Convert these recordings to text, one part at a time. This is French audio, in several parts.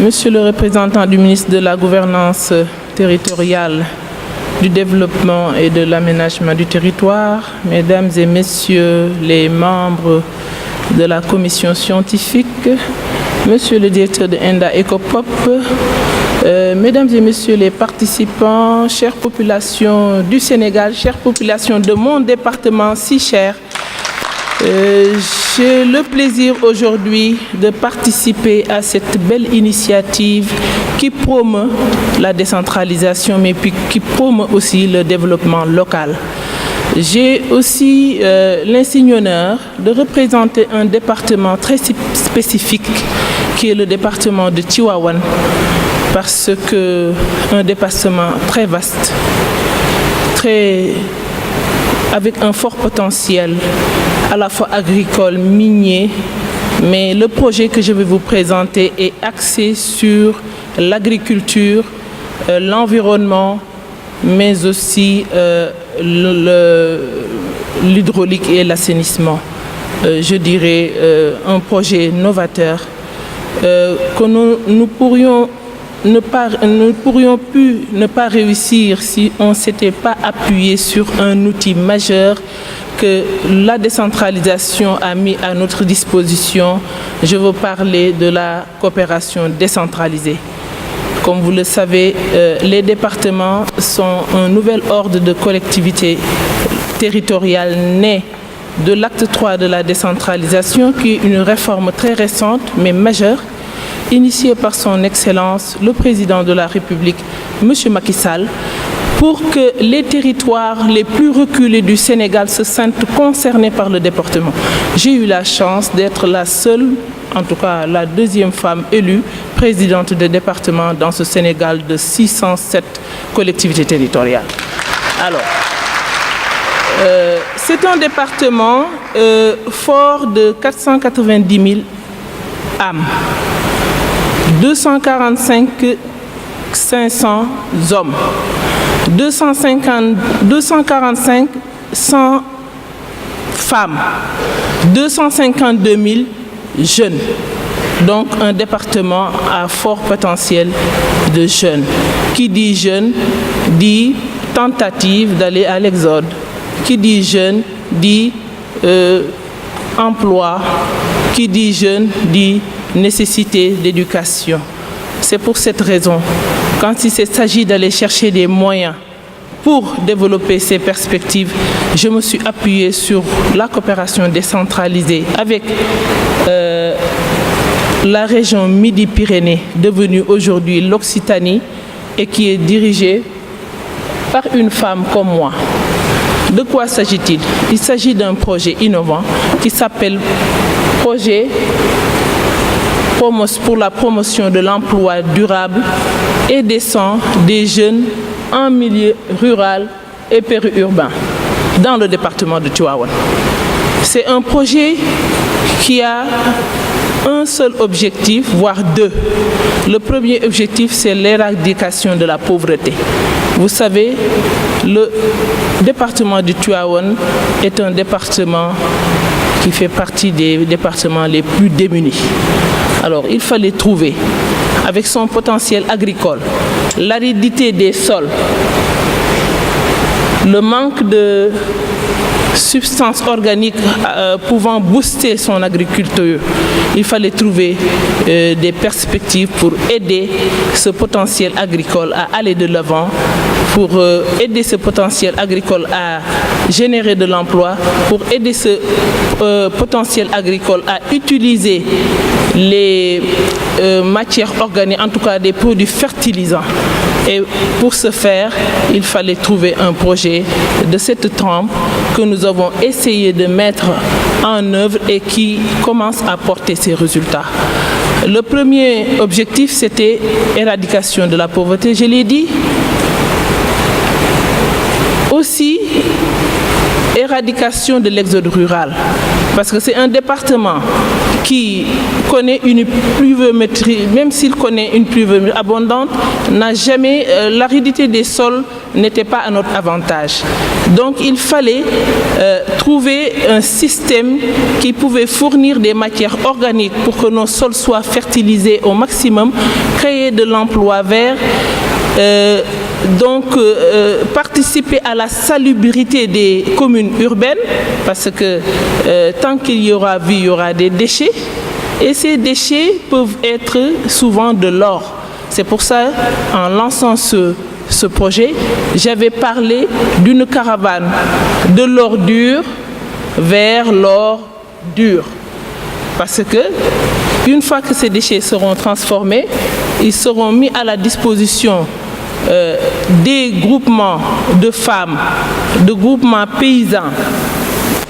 Monsieur le représentant du ministre de la Gouvernance territoriale, du Développement et de l'Aménagement du territoire, Mesdames et Messieurs les membres de la commission scientifique, Monsieur le directeur de ENDA EcoPop, Mesdames et Messieurs les participants, chères populations du Sénégal, chères populations de mon département si cher, j'ai le plaisir aujourd'hui de participer à cette belle initiative qui promeut la décentralisation, mais puis qui promeut aussi le développement local. J'ai aussi l'insigne honneur de représenter un département très spécifique qui est le département de Tivaouane, parce que un département très vaste, avec un fort potentiel à la fois agricole, minier, mais le projet que je vais vous présenter est axé sur l'agriculture, l'environnement, mais aussi l'hydraulique et l'assainissement. Je dirais un projet novateur que nous pourrions plus ne pas réussir si on ne s'était pas appuyé sur un outil majeur que la décentralisation a mis à notre disposition. Je veux parler de la coopération décentralisée. Comme vous le savez, les départements sont un nouvel ordre de collectivité territoriale né de l'acte 3 de la décentralisation, qui est une réforme très récente mais majeure, initiée par son Excellence le Président de la République, M. Macky Sall, pour que les territoires les plus reculés du Sénégal se sentent concernés par le département. J'ai eu la chance d'être la seule, en tout cas la deuxième femme élue, présidente de département dans ce Sénégal de 607 collectivités territoriales. Alors, c'est un département fort de 490 000 âmes, 245 500 hommes, 245 100 femmes, 252 000 jeunes. Donc un département à fort potentiel de jeunes. Qui dit jeunes dit tentative d'aller à l'exode. Qui dit jeune dit emploi. Qui dit jeune dit nécessité d'éducation. C'est pour cette raison, quand il s'agit d'aller chercher des moyens pour développer ces perspectives, je me suis appuyée sur la coopération décentralisée avec la région Midi-Pyrénées, devenue aujourd'hui l'Occitanie, et qui est dirigée par une femme comme moi. De quoi s'agit-il? Il s'agit d'un projet innovant qui s'appelle Projet pour la promotion de l'emploi durable et décent des jeunes en milieu rural et périurbain dans le département de Tivaouane. C'est un projet qui a un seul objectif, voire deux. Le premier objectif, c'est l'éradication de la pauvreté. Vous savez, le département de Tivaouane est un département qui fait partie des départements les plus démunis. Alors, il fallait trouver, avec son potentiel agricole, l'aridité des sols, le manque de substances organiques pouvant booster son agriculture, il fallait trouver des perspectives pour aider ce potentiel agricole à aller de l'avant, pour aider ce potentiel agricole à générer de l'emploi, pour aider ce potentiel agricole à utiliser les matières organiques, en tout cas des produits fertilisants. Et pour ce faire, il fallait trouver un projet de cette trempe que nous avons essayé de mettre en œuvre et qui commence à porter ses résultats. Le premier objectif, c'était l'éradication de la pauvreté, je l'ai dit. Aussi, éradication de l'exode rural. parce que c'est un département qui connaît une pluviométrie, même s'il connaît une pluviométrie abondante, n'a jamais, l'aridité des sols n'était pas à notre avantage. Donc il fallait trouver un système qui pouvait fournir des matières organiques pour que nos sols soient fertilisés au maximum, créer de l'emploi vert, participer à la salubrité des communes urbaines, parce que tant qu'il y aura vie, il y aura des déchets, et ces déchets peuvent être souvent de l'or. C'est pour ça, en lançant ce projet, j'avais parlé d'une caravane de l'ordure vers l'or dur. Parce que, une fois que ces déchets seront transformés, ils seront mis à la disposition des groupements de femmes, de groupements paysans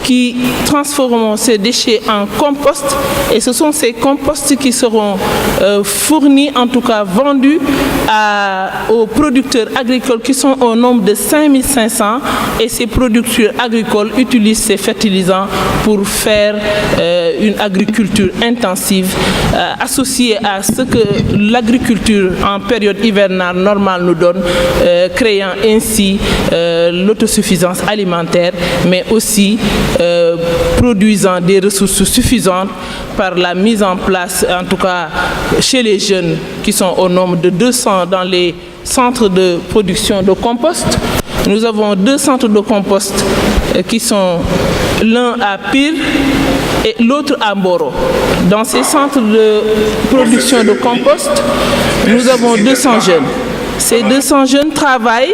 qui transformeront ces déchets en compost, et ce sont ces composts qui seront fournis, en tout cas vendus aux producteurs agricoles qui sont au nombre de 5500, et ces producteurs agricoles utilisent ces fertilisants pour faire une agriculture intensive associée à ce que l'agriculture en période hivernale normale nous donne, créant ainsi l'autosuffisance alimentaire, mais aussi produisant des ressources suffisantes par la mise en place, en tout cas chez les jeunes qui sont au nombre de 200 dans les centres de production de compost. Nous avons 2 centres de compost qui sont l'un à Pire et l'autre à Mboro. Dans ces centres de production de compost, nous avons 200 jeunes. Ces 200 jeunes travaillent,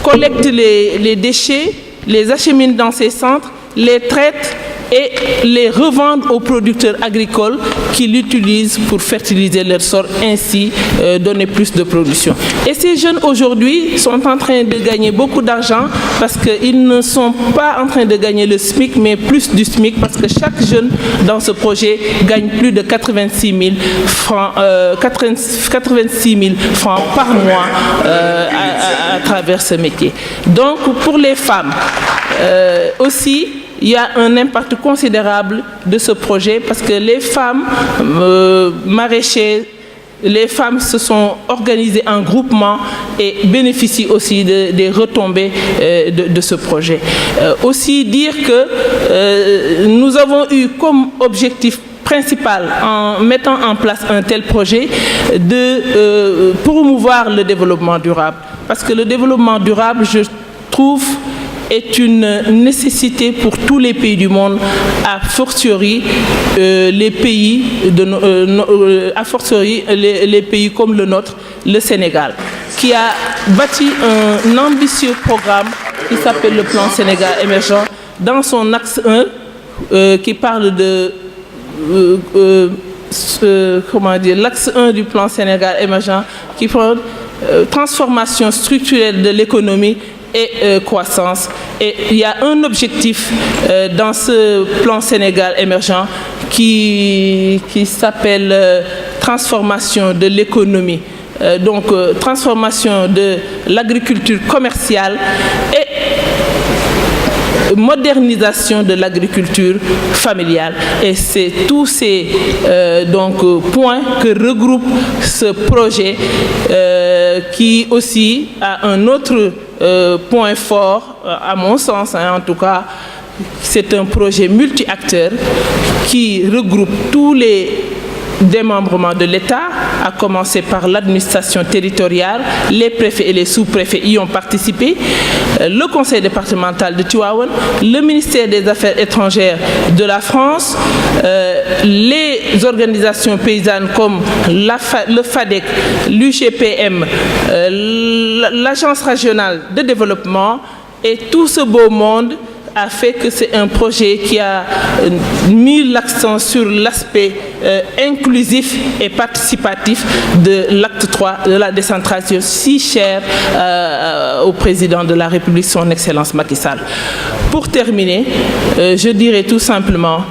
collectent les déchets, les acheminent dans ces centres, les traitent et les revendent aux producteurs agricoles qui l'utilisent pour fertiliser leur sol, ainsi donner plus de production. Et ces jeunes aujourd'hui sont en train de gagner beaucoup d'argent parce qu'ils ne sont pas en train de gagner le SMIC, mais plus du SMIC, parce que chaque jeune dans ce projet gagne plus de 86 000 francs, 86 000 francs par mois à travers ce métier. Donc pour les femmes aussi, il y a un impact considérable de ce projet parce que les femmes maraîchères, les femmes se sont organisées en groupement et bénéficient aussi des retombées de ce projet. Aussi dire que nous avons eu comme objectif principal, en mettant en place un tel projet, de promouvoir le développement durable. Parce que le développement durable, je trouve, est une nécessité pour tous les pays du monde, a fortiori les pays les pays comme le nôtre, le Sénégal, qui a bâti un ambitieux programme qui s'appelle le plan Sénégal émergent, dans son axe 1 qui parle de l'axe 1 du plan Sénégal émergent, qui prend transformation structurelle de l'économie et croissance. Et il y a un objectif dans ce plan Sénégal émergent qui s'appelle transformation de l'économie. Donc transformation de l'agriculture commerciale et modernisation de l'agriculture familiale. Et c'est tous ces points que regroupe ce projet qui aussi a un autre point fort, à mon sens, en tout cas. C'est un projet multi-acteurs qui regroupe tous les démembrements de l'État, à commencer par l'administration territoriale, les préfets et les sous-préfets y ont participé, le conseil départemental de Tivaouane, le ministère des Affaires étrangères de la France, les organisations paysannes comme le FADEC, l'UGPM, l'Agence régionale de développement, et tout ce beau monde a fait que c'est un projet qui a mis l'accent sur l'aspect inclusif et participatif de l'acte 3 de la décentralisation si cher au président de la République, son Excellence Macky Sall. Pour terminer, je dirais tout simplement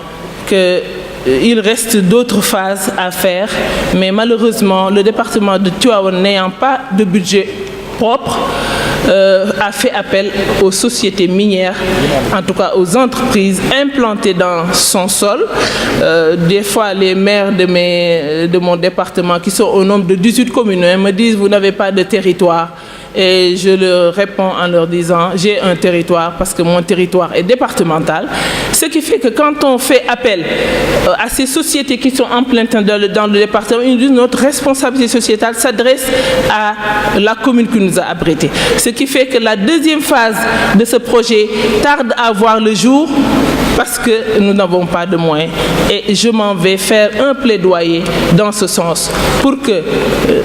qu'il reste d'autres phases à faire, mais malheureusement, le département de Tivaouane n'ayant pas de budget propre, a fait appel aux sociétés minières, en tout cas aux entreprises implantées dans son sol. Des fois, les maires de mon département, qui sont au nombre de 18 communes, me disent « vous n'avez pas de territoire ». Et je leur réponds en leur disant « j'ai un territoire parce que mon territoire est départemental ». Ce qui fait que quand on fait appel à ces sociétés qui sont implantées dans le département, notre responsabilité sociétale s'adresse à la commune qui nous a abrités. Ce qui fait que la deuxième phase de ce projet tarde à voir le jour parce que nous n'avons pas de moyens. Et je m'en vais faire un plaidoyer dans ce sens pour que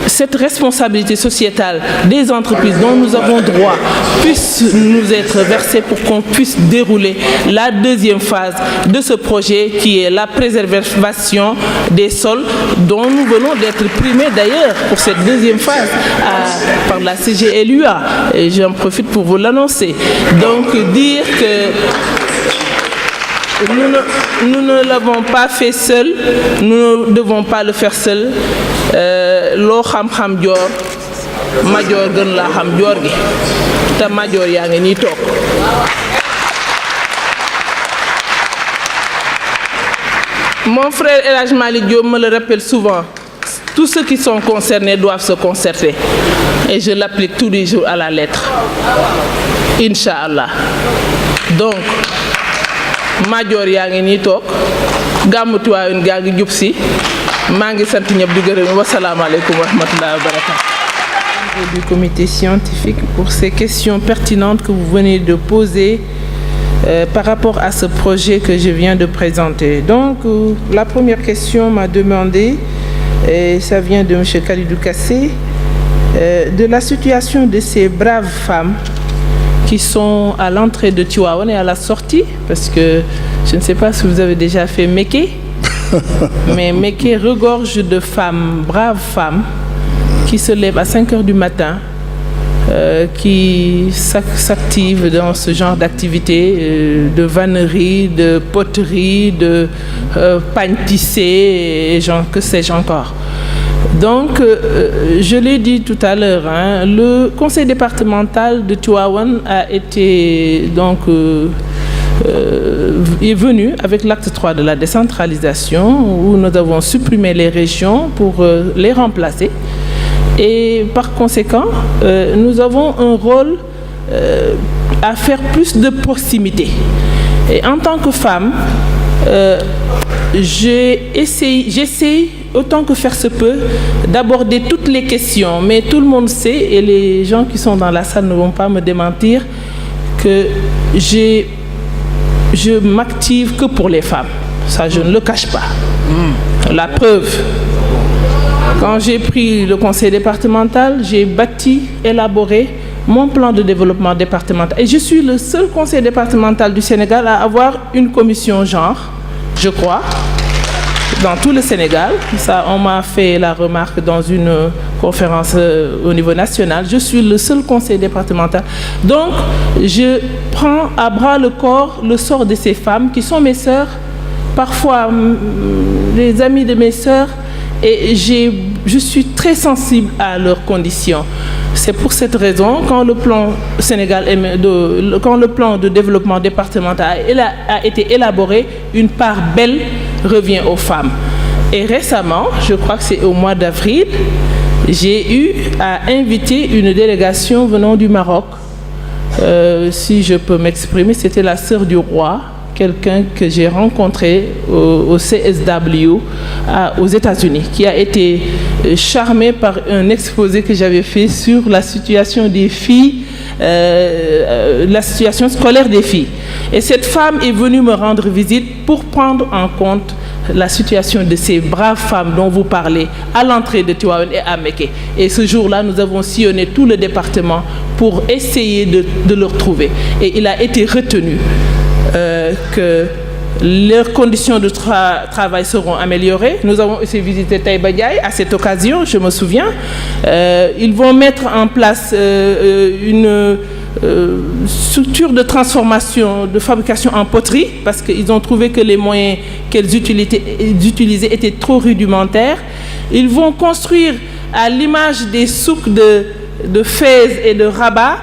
cette responsabilité sociétale des entreprises dont nous avons droit puisse nous être versée pour qu'on puisse dérouler la deuxième phase de ce projet qui est la préservation des sols dont nous venons d'être primés d'ailleurs pour cette deuxième phase par la CGLUA. Et j'en profite pour vous l'annoncer. Donc dire que nous ne l'avons pas fait seul, nous ne devons pas le faire seul. Loo xam-xam joor majoor gën laa xam joor gi te majoor yaa ngi nii toog. Mon frère El Hadj Malick Diop me le rappelle souvent. Tous ceux qui sont concernés doivent se concerter. Et je l'applique tous les jours à la lettre. Inch'Allah. Donc, Major yaa ngi nii toog gàmmu Tiwaawan gaa ngi jub si maa ngi sant ñëpp di gërëm wa salaamu aleykum wa rahmatullahi wa barakatuh. Du comité scientifique pour ces questions pertinentes que vous venez de poser par rapport à ce projet que je viens de présenter. Donc, la première question m'a demandé, et ça vient de M. Khalidou Kassé, de la situation de ces braves femmes qui sont à l'entrée de Tivaouane et à la sortie, parce que je ne sais pas si vous avez déjà fait Méké, mais Méké regorge de femmes, braves femmes, qui se lèvent à 5 heures du matin, qui s'activent dans ce genre d'activité, de vannerie, de poterie, de pagne tissé, et que sais-je encore. Donc, je l'ai dit tout à l'heure, le conseil départemental de Tivaouane a été est venu avec l'acte 3 de la décentralisation où nous avons supprimé les régions pour les remplacer. Et par conséquent, nous avons un rôle à faire plus de proximité. Et en tant que femme, j'essaie autant que faire se peut d'aborder toutes les questions, mais tout le monde sait, et les gens qui sont dans la salle ne vont pas me démentir, que je m'active que pour les femmes. Ça, je ne le cache pas. La preuve, quand j'ai pris le conseil départemental, j'ai élaboré mon plan de développement départemental. Et je suis le seul conseil départemental du Sénégal à avoir une commission genre, je crois, dans tout le Sénégal. Ça, on m'a fait la remarque dans une conférence au niveau national. Je suis le seul conseil départemental. Donc, je prends à bras le corps le sort de ces femmes qui sont mes sœurs, parfois les amies de mes sœurs, et je suis très sensible à leurs conditions. C'est pour cette raison, quand le plan de développement départemental a été élaboré, une part belle revient aux femmes. Et récemment, je crois que c'est au mois d'avril, j'ai eu à inviter une délégation venant du Maroc. Si je peux m'exprimer, c'était la sœur du roi, quelqu'un que j'ai rencontré au CSW aux États-Unis, qui a été charmé par un exposé que j'avais fait sur la situation des filles, la situation scolaire des filles. Et cette femme est venue me rendre visite pour prendre en compte la situation de ces braves femmes dont vous parlez à l'entrée de Tivaouane et à Méké. Et ce jour-là, nous avons sillonné tout le département pour essayer de le retrouver. Et il a été retenu que leurs conditions de travail seront améliorées. Nous avons aussi visité Taïba Ndiaye à cette occasion, je me souviens. Ils vont mettre en place une structure de transformation, de fabrication en poterie, parce qu'ils ont trouvé que les moyens qu'elles utilisaient étaient trop rudimentaires. Ils vont construire, à l'image des souks de Fès et de Rabat,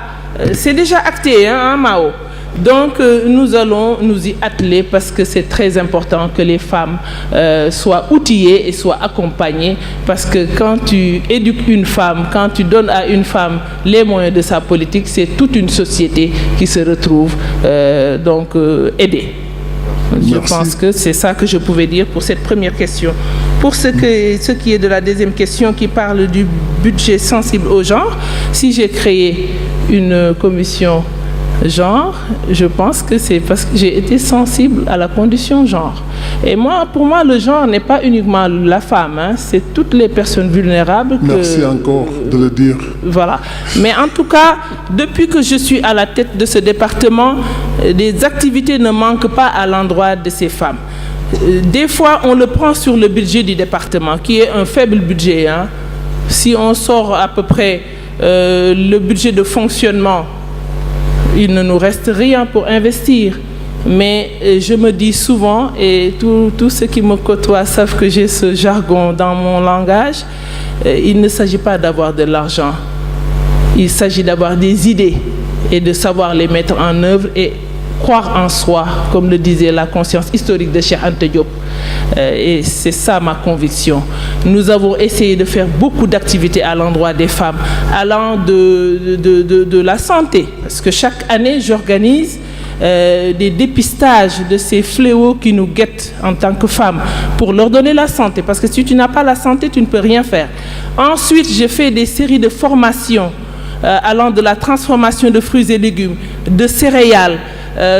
c'est déjà acté, hein, Mao. Donc, nous allons nous y atteler parce que c'est très important que les femmes soient outillées et soient accompagnées. Parce que quand tu éduques une femme, quand tu donnes à une femme les moyens de sa politique, c'est toute une société qui se retrouve aidée. Je pense que c'est ça que je pouvais dire pour cette première question. Pour ce qui est de la deuxième question qui parle du budget sensible au genre, si j'ai créé une commission genre, je pense que c'est parce que j'ai été sensible à la condition genre. Et pour moi, le genre n'est pas uniquement la femme, hein, c'est toutes les personnes vulnérables. Merci encore de le dire. Voilà. Mais en tout cas, depuis que je suis à la tête de ce département, des activités ne manquent pas à l'endroit de ces femmes. Des fois, on le prend sur le budget du département, qui est un faible budget, hein. Si on sort à peu près le budget de fonctionnement, il ne nous reste rien pour investir. Mais je me dis souvent, et tous ceux qui me côtoient savent que j'ai ce jargon dans mon langage, il ne s'agit pas d'avoir de l'argent. Il s'agit d'avoir des idées et de savoir les mettre en œuvre et croire en soi, comme le disait la conscience historique de Cheikh Anta Diop. Et c'est ça ma conviction. Nous avons essayé de faire beaucoup d'activités à l'endroit des femmes, allant de la santé. Parce que chaque année, j'organise des dépistages de ces fléaux qui nous guettent en tant que femmes pour leur donner la santé. Parce que si tu n'as pas la santé, tu ne peux rien faire. Ensuite, j'ai fait des séries de formations allant de la transformation de fruits et légumes, de céréales,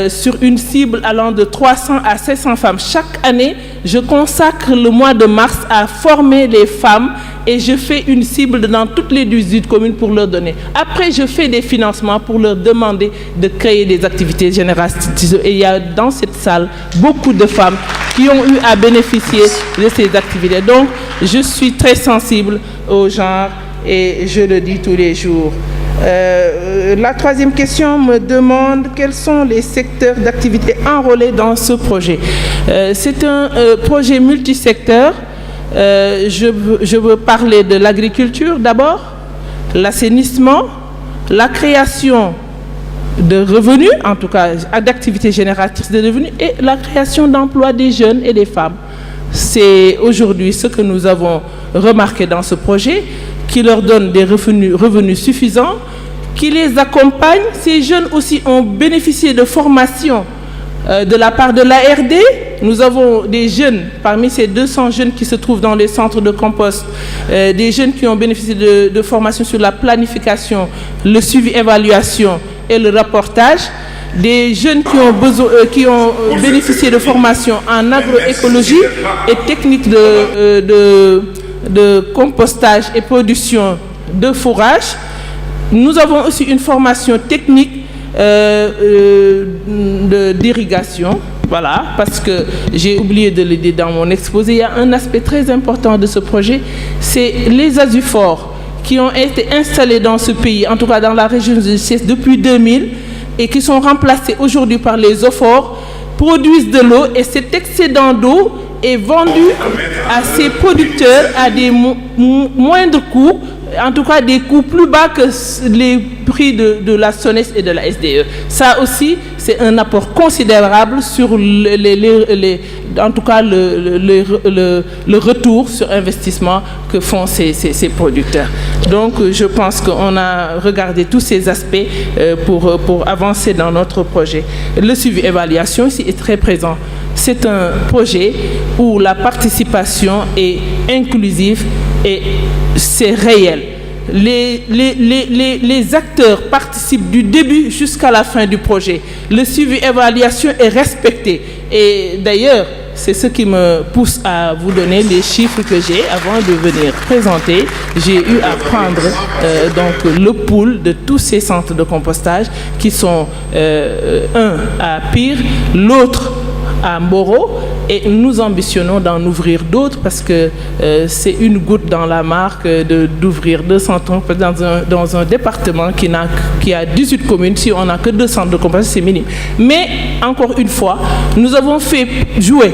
sur une cible allant de 300 à 700 femmes. Chaque année, je consacre le mois de mars à former les femmes et je fais une cible dans toutes les 18 communes pour leur donner. Après, je fais des financements pour leur demander de créer des activités génératrices. Et il y a dans cette salle beaucoup de femmes qui ont eu à bénéficier de ces activités. Donc, je suis très sensible au genre et je le dis tous les jours. La troisième question me demande quels sont les secteurs d'activité enrôlés dans ce projet. C'est un projet multisecteur. Je veux parler de l'agriculture d'abord, l'assainissement, la création de revenus, en tout cas d'activités génératrices de revenus, et la création d'emplois des jeunes et des femmes. C'est aujourd'hui ce que nous avons remarqué dans ce projet, qui leur donne des revenus suffisants, qui les accompagne. Ces jeunes aussi ont bénéficié de formations de la part de l'ARD. Nous avons des jeunes, parmi ces 200 jeunes qui se trouvent dans les centres de compost, des jeunes qui ont bénéficié de formations sur la planification, le suivi, évaluation et le rapportage. Des jeunes qui ont bénéficié de formations en agroécologie et techniques de compostage et production de fourrage. Nous avons aussi une formation technique d'irrigation. Voilà, parce que j'ai oublié de le dire dans mon exposé, il y a un aspect très important de ce projet, c'est les azuphores qui ont été installés dans ce pays, en tout cas dans la région de Thiès depuis 2000, et qui sont remplacés aujourd'hui par les eaux-forts, produisent de l'eau et cet excédent d'eau est vendu à ces producteurs à des moindres coûts, en tout cas des coûts plus bas que les prix de la SONES et de la SDE. Ça aussi, c'est un apport considérable sur en tout cas le retour sur investissement que font ces producteurs. Donc, je pense qu'on a regardé tous ces aspects pour avancer dans notre projet. Le suivi-évaluation ici est très présent. C'est un projet où la participation est inclusive et c'est réel. Les acteurs participent du début jusqu'à la fin du projet. Le suivi-évaluation est respecté. Et d'ailleurs, c'est ce qui me pousse à vous donner les chiffres que j'ai avant de venir présenter. J'ai eu à prendre donc le pool de tous ces centres de compostage qui sont un à Pire, l'autre à Mboro, et nous ambitionnons d'en ouvrir d'autres parce que c'est une goutte dans la mare d'ouvrir 200 centres dans un département qui a 18 communes. Si on n'a que 2 centres de compétence, c'est minime. Mais encore une fois, nous avons fait jouer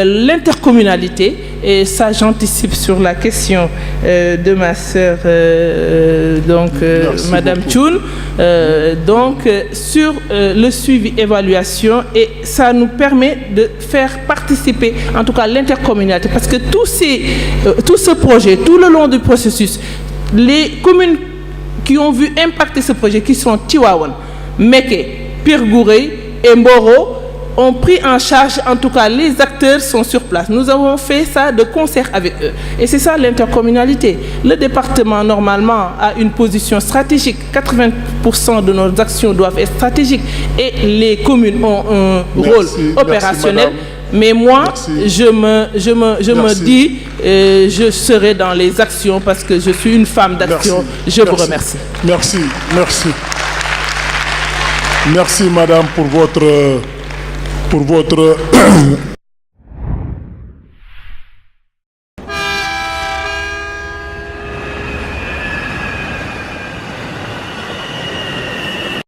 l'intercommunalité et ça j'anticipe sur la question de ma sœur Madame Thioune, sur le suivi évaluation, et ça nous permet de faire participer en tout cas l'intercommunalité, parce que tout ce projet, tout le long du processus, les communes qui ont vu impacter ce projet, qui sont Tivaouane, Mékhé, Pire Gouret et Mboro, ont pris en charge, en tout cas les acteurs sont sur place. Nous avons fait ça de concert avec eux. Et c'est ça l'intercommunalité. Le département, normalement, a une position stratégique. 80% de nos actions doivent être stratégiques. Et les communes ont un rôle opérationnel. Mais moi, je me dis, je serai dans les actions parce que je suis une femme d'action. Je vous remercie. Merci. Merci, madame, pour votre